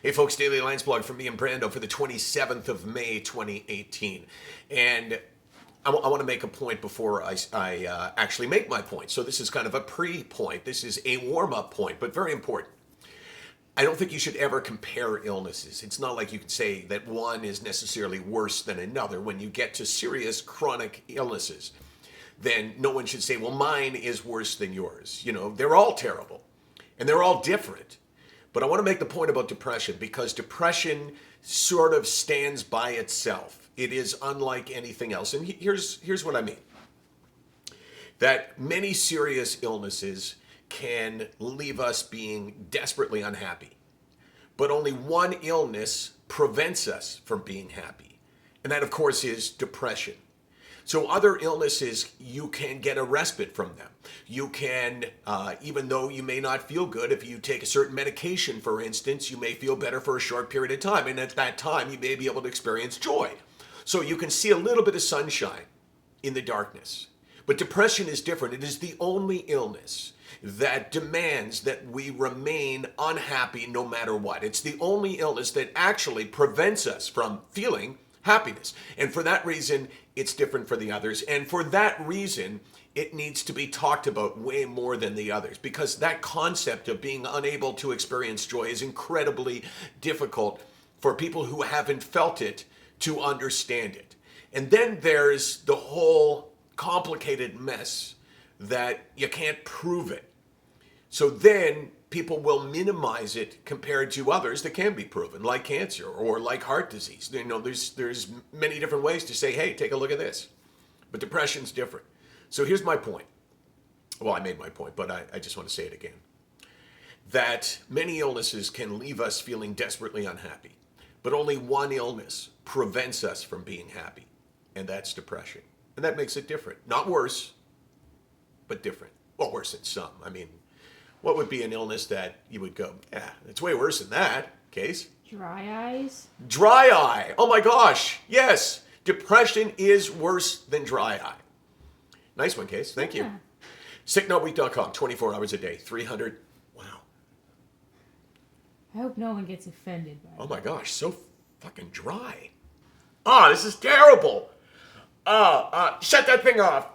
Hey folks, Daily Landsblog from me and Brando for the 27th of May, 2018. And I want to make a point before I actually make my point. So this is kind of a pre-point. This is a warm-up point, but very important. I don't think you should ever compare illnesses. It's not like you can say that one is necessarily worse than another. When you get to serious chronic illnesses, then no one should say, well, mine is worse than yours. You know, they're all terrible and they're all different. But I want to make the point about depression because depression sort of stands by itself. It is unlike anything else. And here's what I mean. That many serious illnesses can leave us being desperately unhappy. But only one illness prevents us from being happy. And that, of course, is depression. So other illnesses, you can get a respite from them. You can, even though you may not feel good, if you take a certain medication, for instance, you may feel better for a short period of time. And at that time, you may be able to experience joy. So you can see a little bit of sunshine in the darkness. But depression is different. It is the only illness that demands that we remain unhappy no matter what. It's the only illness that actually prevents us from feeling happiness. And for that reason, it's different for the others. And for that reason, it needs to be talked about way more than the others, because that concept of being unable to experience joy is incredibly difficult for people who haven't felt it to understand it. And then there's the whole complicated mess that you can't prove it. So then people will minimize it compared to others that can be proven, like cancer or like heart disease. You know, there's many different ways to say, hey, take a look at this. But depression's different. So here's my point. Well, I made my point, but I just want to say it again. That many illnesses can leave us feeling desperately unhappy, but only one illness prevents us from being happy, and that's depression. And that makes it different. Not worse, but different. Well, worse than some. I mean, what would be an illness that you would go, yeah, it's way worse than that, Case? Dry eyes? Dry eye. Oh my gosh. Yes. Depression is worse than dry eye. Nice one, Case. Thank you. SickNotWeak.com, 24 hours a day, 300. Wow. I hope no one gets offended by Oh my gosh, so fucking dry. Oh, this is terrible. Shut that thing off.